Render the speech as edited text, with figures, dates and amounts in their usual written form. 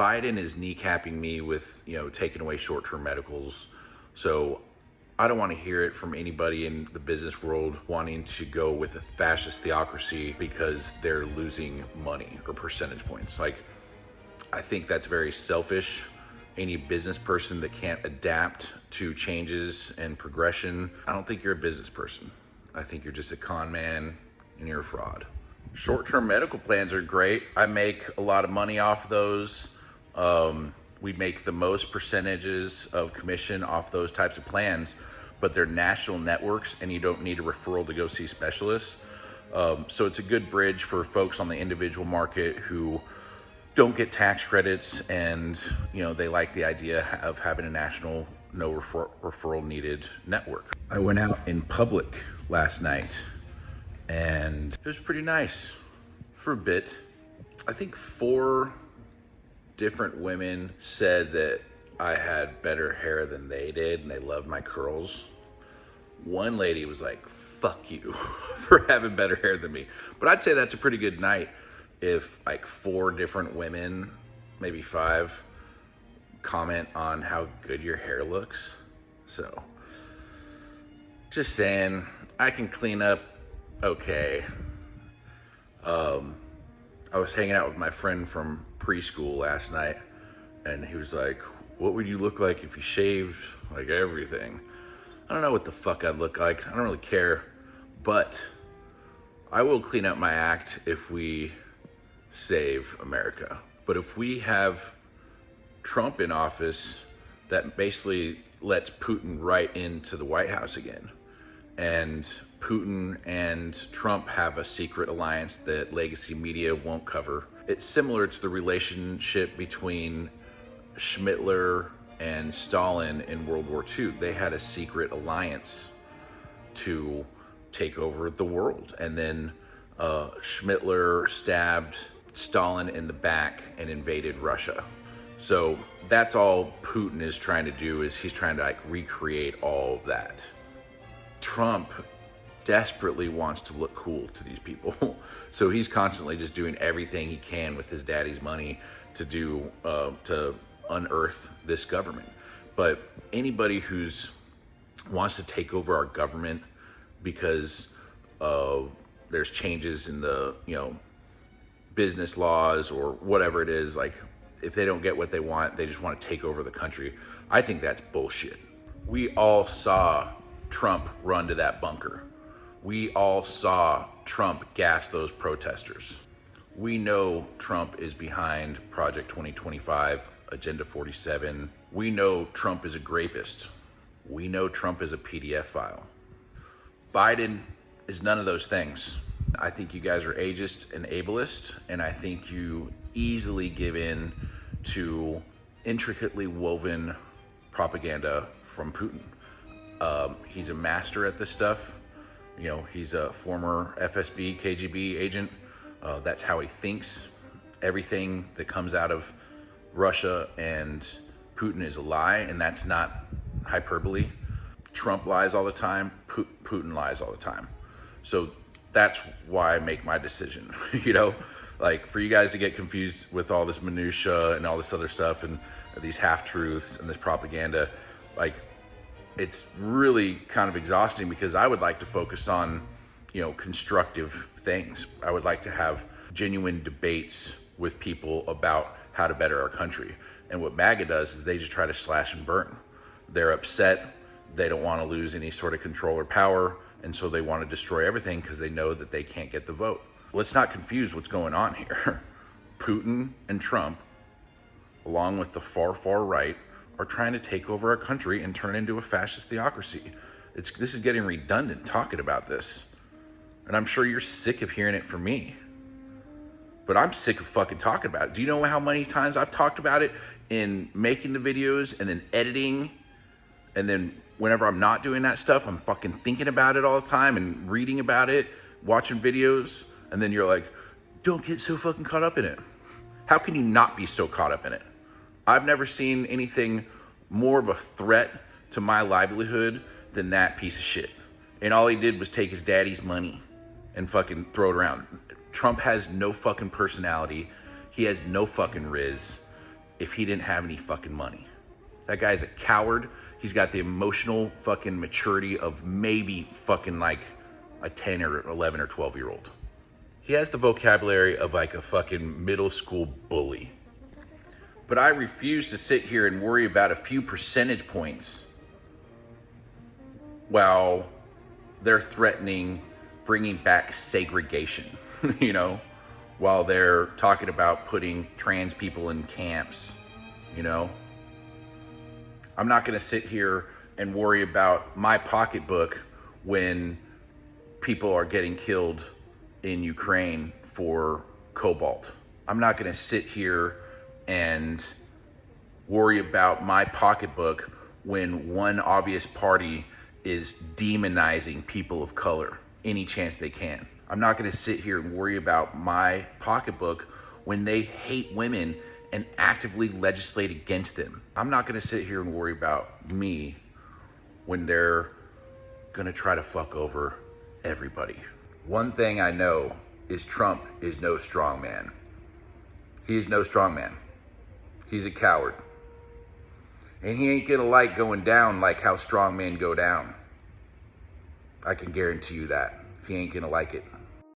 Biden is kneecapping me with, taking away short-term medicals. So I don't want to hear it from anybody in the business world wanting to go with a fascist theocracy because they're losing money or percentage points. Like, I think that's very selfish. Any business person that can't adapt to changes and progression, I don't think you're a business person. I think you're just a con man and you're a fraud. Short-term medical plans are great. I make a lot of money off those. We make the most percentages of commission off those types of plans, but they're national networks and you don't need a referral to go see specialists. So it's a good bridge for folks on the individual market who don't get tax credits and they like the idea of having a national no referral needed network. I went out in public last night and it was pretty nice for a bit. I think 4 different women said that I had better hair than they did and they loved my curls. One lady was like, fuck you for having better hair than me. But I'd say that's a pretty good night if like 4 different women, maybe 5, comment on how good your hair looks. So just saying, I can clean up okay. I was hanging out with my friend from preschool last night and he was like, what would you look like if you shaved like everything? I don't know what the fuck I'd look like. I don't really care, but I will clean up my act if we save America. But if we have Trump in office, that basically lets Putin right into the White House again. And Putin and Trump have a secret alliance that legacy media won't cover. It's similar to the relationship between Schmittler and Stalin in World War II. They had a secret alliance to take over the world. And then Schmittler stabbed Stalin in the back and invaded Russia. So that's all Putin is trying to do, is he's trying to recreate all of that. Trump desperately wants to look cool to these people. So he's constantly just doing everything he can with his daddy's money to do, to unearth this government. But anybody who's wants to take over our government because there's changes in the, business laws or whatever it is, like if they don't get what they want, they just want to take over the country. I think that's bullshit. We all saw Trump run to that bunker. We all saw Trump gas those protesters. We know Trump is behind Project 2025, Agenda 47. We know Trump is a grapist. We know Trump is a PDF file. Biden is none of those things. I think you guys are ageist and ableist, and I think you easily give in to intricately woven propaganda from Putin. He's a master at this stuff. He's a former FSB, KGB agent. That's how he thinks. Everything that comes out of Russia and Putin is a lie, and that's not hyperbole. Trump lies all the time. Putin lies all the time. So that's why I make my decision. Like for you guys to get confused with all this minutia and all this other stuff and these half-truths and this propaganda, like it's really kind of exhausting, because I would like to focus on, constructive things. I would like to have genuine debates with people about how to better our country. And what MAGA does is they just try to slash and burn. They're upset. They don't want to lose any sort of control or power. And so they want to destroy everything because they know that they can't get the vote. Let's not confuse what's going on here. Putin and Trump, along with the far, far right, are trying to take over our country and turn it into a fascist theocracy. This is getting redundant talking about this. And I'm sure you're sick of hearing it from me. But I'm sick of fucking talking about it. Do you know how many times I've talked about it in making the videos and then editing? And then whenever I'm not doing that stuff, I'm fucking thinking about it all the time and reading about it, watching videos. And then you're like, don't get so fucking caught up in it. How can you not be so caught up in it? I've never seen anything more of a threat to my livelihood than that piece of shit. And all he did was take his daddy's money and fucking throw it around. Trump has no fucking personality. He has no fucking riz. if he didn't have any fucking money. That guy's a coward. He's got the emotional fucking maturity of maybe fucking like a 10 or 11 or 12-year-old. He has the vocabulary of like a fucking middle school bully. But I refuse to sit here and worry about a few percentage points while they're threatening bringing back segregation, you know, while they're talking about putting trans people in camps, you know. I'm not going to sit here and worry about my pocketbook when people are getting killed in Ukraine for cobalt. I'm not going to sit here and worry about my pocketbook when one obvious party is demonizing people of color any chance they can. I'm not going to sit here and worry about my pocketbook when they hate women and actively legislate against them. I'm not going to sit here and worry about me when they're going to try to fuck over everybody. One thing I know is Trump is no strong man. He is no strong man. He's a coward. And he ain't gonna like going down like how strong men go down. I can guarantee you that. He ain't gonna like it.